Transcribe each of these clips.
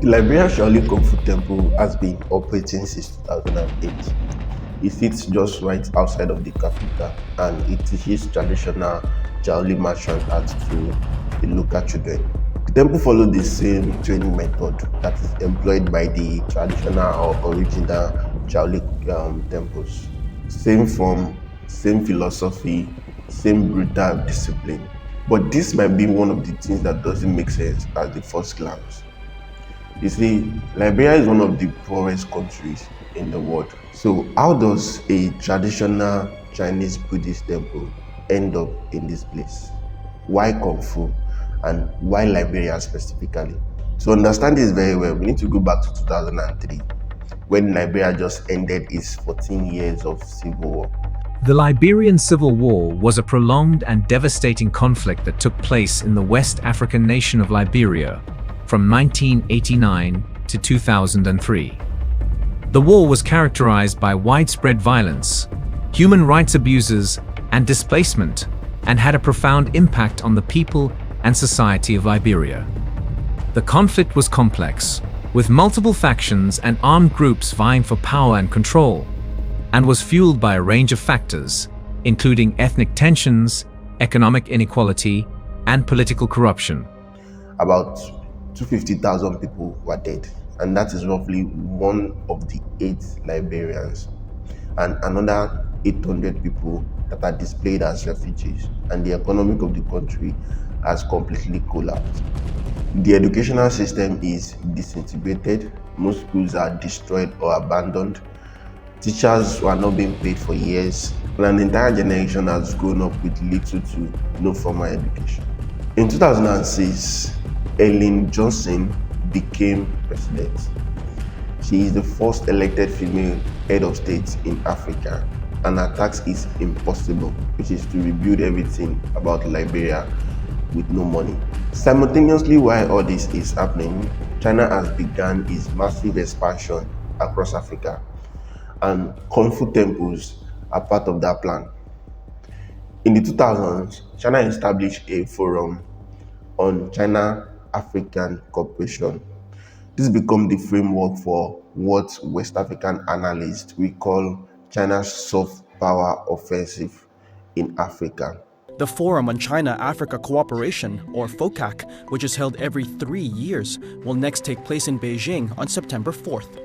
The Liberian Shaolin Kung Fu Temple has been operating since 2008. It sits just right outside of the capital and it teaches traditional Shaolin martial arts to the local children. The temple follows the same training method that is employed by the traditional or original Shaolin temples. Same form, same philosophy, same brutal discipline. But this might be one of the things that doesn't make sense at the first glance. You see, Liberia is one of the poorest countries in the world. So how does a traditional Chinese Buddhist temple end up in this place? Why Kung Fu and why Liberia specifically? To understand this very well, we need to go back to 2003 when Liberia just ended its 14 years of civil war. The Liberian Civil War was a prolonged and devastating conflict that took place in the West African nation of Liberia from 1989 to 2003. The war was characterized by widespread violence, human rights abuses, and displacement, and had a profound impact on the people and society of Liberia. The conflict was complex, with multiple factions and armed groups vying for power and control, and was fueled by a range of factors, including ethnic tensions, economic inequality, and political corruption. About 250,000 people were dead, and that is roughly one of the 8 Liberians, and another 800 people that are displayed as refugees, and the economy of the country has completely collapsed. The educational system is disintegrated, most schools are destroyed or abandoned, teachers were not being paid for years, and an entire generation has grown up with little to no formal education. In 2006, Ellen Johnson became president. She is the first elected female head of state in Africa, and her task is impossible, which is to rebuild everything about Liberia with no money. Simultaneously, while all this is happening, China has begun its massive expansion across Africa, and Kung Fu temples are part of that plan. In the 2000s, China established a forum on China-African cooperation. This became the framework for what West African analysts we call China's soft power offensive in Africa. The Forum on China-Africa Cooperation, or FOCAC, which is held every 3 years, will next take place in Beijing on September 4th.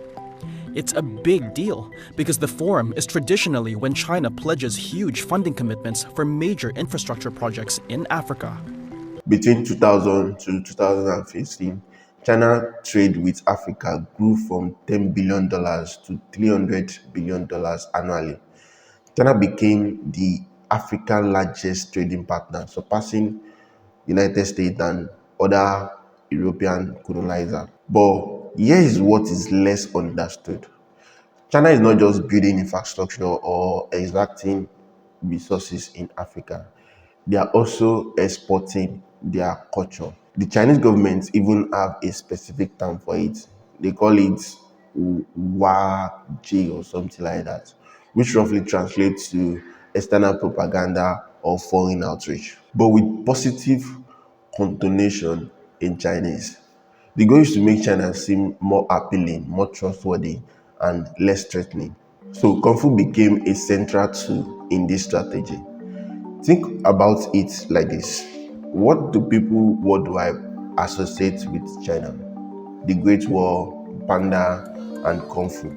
It's a big deal because the forum is traditionally when China pledges huge funding commitments for major infrastructure projects in Africa. Between 2000 to 2015, China trade with Africa grew from $10 billion to $300 billion annually. China became the African largest trading partner, surpassing United States and other European colonizers. But here is what is less understood. China is not just building infrastructure or extracting resources in Africa. They are also exporting their culture. The Chinese government even have a specific term for it. They call it Wa-Ji or something like that, which roughly translates to external propaganda or foreign outreach, but with positive connotation in Chinese. The goal is to make China seem more appealing, more trustworthy, and less threatening. So Kung Fu became a central tool in this strategy. Think about it like this. What do people worldwide associate with China? The Great Wall, Panda, and Kung Fu.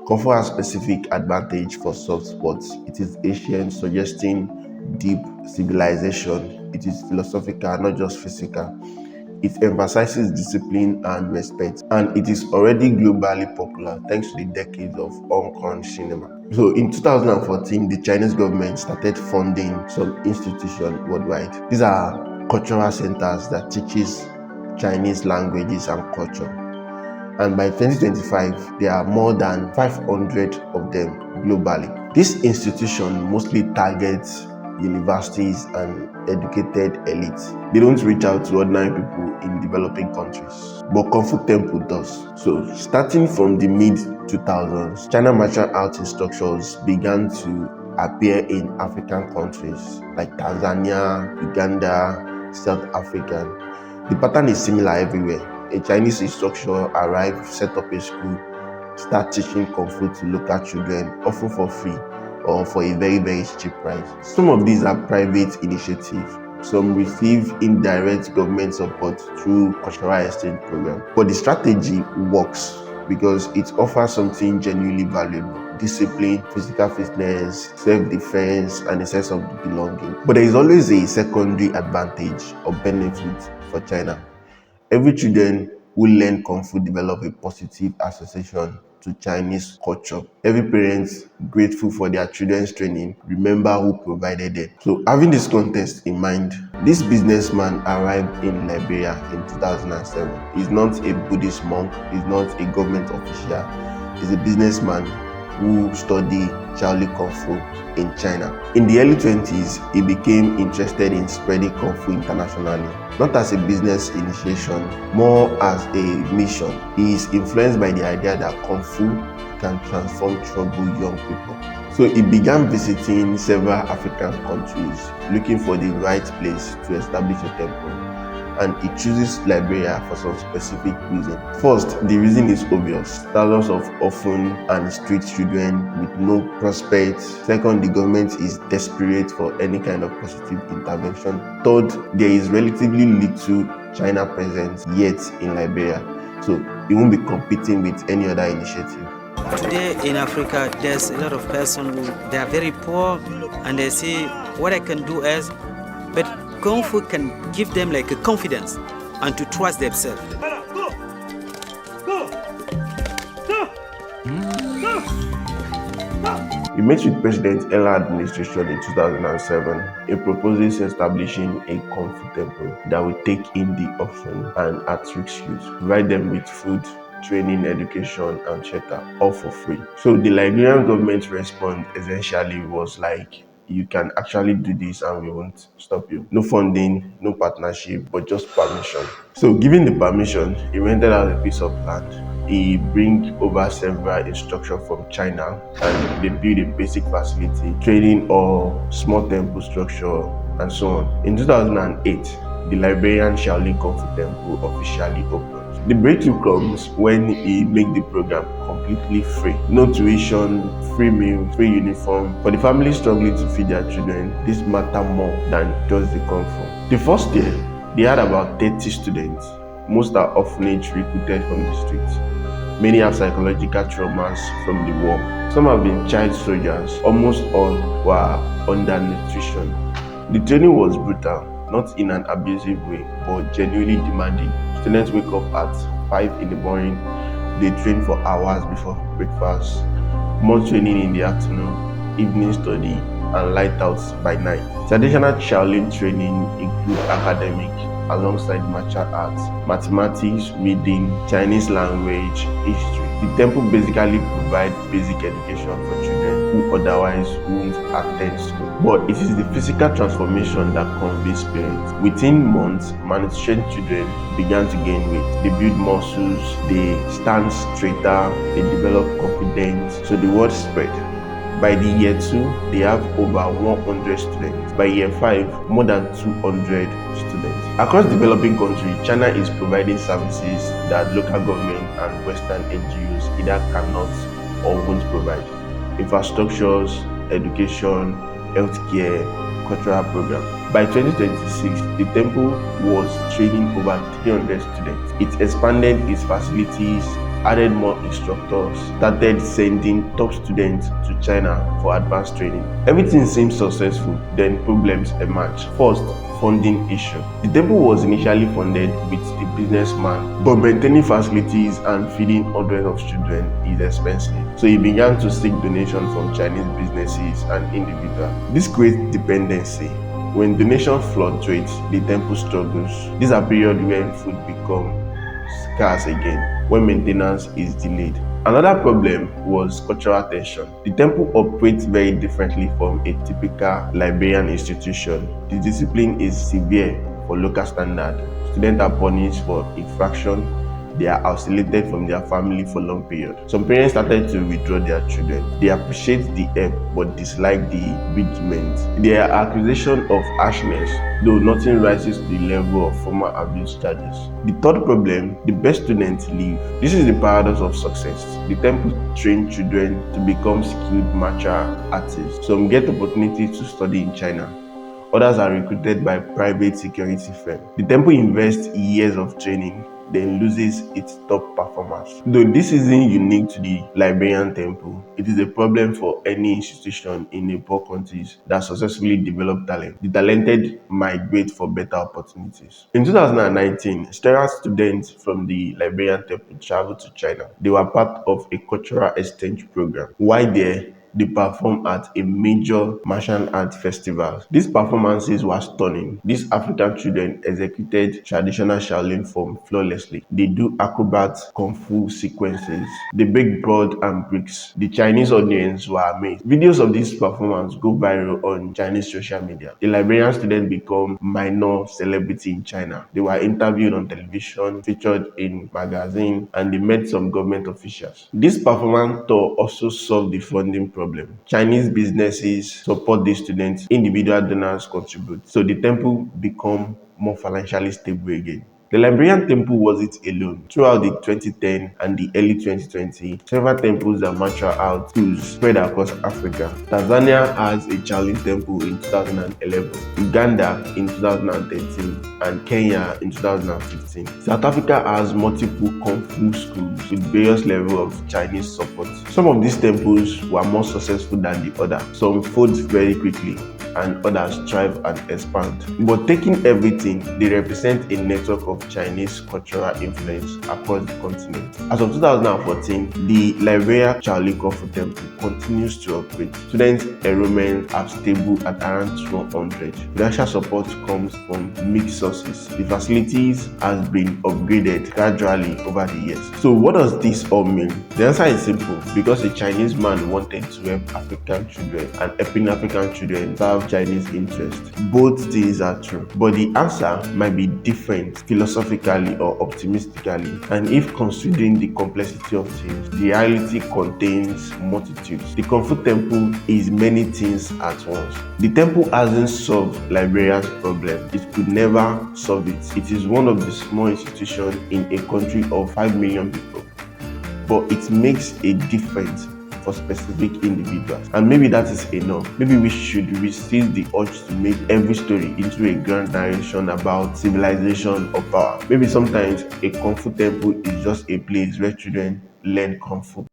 Kung Fu has specific advantage for soft spots. It is ancient, suggesting deep civilization. It is philosophical, not just physical. It emphasizes discipline and respect, and it is already globally popular thanks to the decades of Hong Kong cinema. So in 2014, the Chinese government started funding some institutions worldwide. These are cultural centers that teaches Chinese languages and culture. And by 2025, there are more than 500 of them globally. This institution mostly targets universities and educated elites. They don't reach out to ordinary people in developing countries, but Kung Fu Temple does. So starting from the mid-2000s, China martial arts instructors began to appear in African countries like Tanzania, Uganda, South Africa. The pattern is similar everywhere. A Chinese instructor arrived, set up a school, start teaching Kung Fu to local children, often for free or for a very, very cheap price. Some of these are private initiatives. Some receive indirect government support through cultural exchange program. But the strategy works because it offers something genuinely valuable: discipline, physical fitness, self-defense, and a sense of belonging. But there is always a secondary advantage or benefit for China. Every children who learn Kung Fu develop a positive association to Chinese culture. Every parent grateful for their children's training remember who provided them. So having this context in mind, this businessman arrived in Liberia in 2007. He's not a Buddhist monk, he's not a government official, he's a businessman who studied Shaolin Kung Fu in China. In the early 20s, he became interested in spreading Kung Fu internationally, not as a business initiation, more as a mission. He is influenced by the idea that Kung Fu can transform troubled young people. So he began visiting several African countries, looking for the right place to establish a temple. And he chooses Liberia for some specific reason. First, the reason is obvious: thousands of orphan and street children with no prospects. Second, the government is desperate for any kind of positive intervention. Third, there is relatively little China presence yet in Liberia, so it won't be competing with any other initiative. Today in Africa, there's a lot of persons who they are very poor and they say what I can do is, but Kung Fu can give them like a confidence and to trust themselves. He met with President Ella administration in 2007. He proposes establishing a Kung Fu temple that will take in the orphan and at-risk youth, provide them with food, training, education, and shelter, all for free. So the Liberian government response essentially was like, you can actually do this and we won't stop you. No funding, no partnership, but just permission. So given the permission, he rented out a piece of land. He bring over several instructors from China and they build a basic facility, training or small temple structure and so on. In 2008, the Liberian Shaolin Kung Fu Temple officially opened. The breakthrough comes when he make the program completely free. No tuition, free meal, free uniform. For the families struggling to feed their children, this matter more than just the Kung Fu. The first year, they had about 30 students. Most are orphanage recruited from the streets. Many have psychological traumas from the war. Some have been child soldiers. Almost all were undernutrition. The training was brutal, not in an abusive way, but genuinely demanding. Students wake up at 5 in the morning. They train for hours before breakfast. More training in the afternoon, evening study, and light outs by night. Traditional Shaolin training include academic alongside martial arts, mathematics, reading, Chinese language, history. The temple basically provides basic education for children who otherwise won't attend school. But it is the physical transformation that conveys parents. Within months, malnutrition children began to gain weight. They build muscles, they stand straighter, they develop confidence. So the word spread. By the year 2, they have over 100 students. By year 5, more than 200 students. Across developing countries, China is providing services that local government and Western NGOs either cannot or won't provide. Infrastructures, education, healthcare, cultural programs. By 2026, the temple was training over 300 students. It expanded its facilities, added more instructors, started sending top students to China for advanced training. Everything seemed successful, then problems emerged. First, funding issue. The temple was initially funded with the businessman, but maintaining facilities and feeding hundreds of children is expensive. So he began to seek donations from Chinese businesses and individuals. This creates dependency. When donations fluctuate, the temple struggles. These are periods when food becomes scarce again, when maintenance is delayed. Another problem was cultural tension. The temple operates very differently from a typical Liberian institution. The discipline is severe for local standard. Students are punished for infraction. they are isolated from their family for long periods. Some parents started to withdraw their children. They appreciate the help but dislike the engagement. There are accusations of harshness, though nothing rises to the level of former abuse charges. The third problem, the best students leave. This is the paradox of success. The temple train children to become skilled martial artists. Some get opportunities to study in China. Others are recruited by private security firms. The temple invests years of training, then loses its top performers. Though this isn't unique to the Liberian temple, it is a problem for any institution in a poor countries that successfully develop talent. The talented migrate for better opportunities. In 2019, several students from the Liberian temple traveled to China. They were part of a cultural exchange program. While there, they performed at a major martial art festival. These performances were stunning. These African children executed traditional Shaolin form flawlessly. They do acrobat kung fu sequences. They break board and bricks. The Chinese audience were amazed. Videos of this performance go viral on Chinese social media. The Liberian students become minor celebrity in China. They were interviewed on television, featured in magazines, and they met some government officials. This performance tour also solved the funding problem. Chinese businesses support these students, individual donors contribute, so the temple become more financially stable again. The Liberian temple wasn't alone. Throughout the 2010 and the early 2020, several temples and martial arts schools spread across Africa. Tanzania has a Shaolin temple in 2011, Uganda in 2013, and Kenya in 2015. South Africa has multiple kung fu schools with various levels of Chinese support. Some of these temples were more successful than the other. Some fold very quickly, and others thrive and expand. But taking everything, they represent a network of Chinese cultural influence across the continent. As of 2014, the Liberian Shaolin Kung Fu Temple continues to operate. Student enrollment are stable at around 200. Financial support comes from mixed sources. The facilities has been upgraded gradually over the years. So what does this all mean? The answer is simple. Because a Chinese man wanted to help African children and helping African children serve Chinese interests. Both things are true, but the answer might be different philosophically or optimistically. And if considering the complexity of things, the reality contains multitudes. The Kung Fu Temple is many things at once. The temple hasn't solved Liberia's problem. It could never solve it. It is one of the small institutions in a country of 5 million people, but it makes a difference for specific individuals, and maybe that is enough. Maybe we should resist the urge to make every story into a grand narration about civilization or power. Maybe sometimes a Kung Fu temple is just a place where children learn Kung Fu.